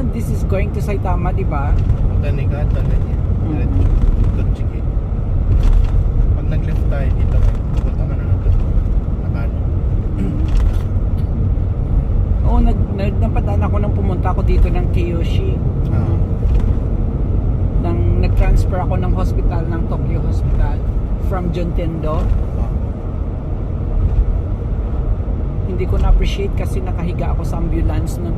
This is going to Saitama, di ba? Tanigata ganyan. Diretso. Tochiki. Pag nag-left tayo dito, pupunta ka na natin. Nakano. Oo, napadaan ako nang pumunta ako dito ng Kiyoshi. Nag-transfer ako ng hospital, ng Tokyo Hospital from Juntendo. Hindi ko na-appreciate kasi nakahiga ako sa ambulance nun.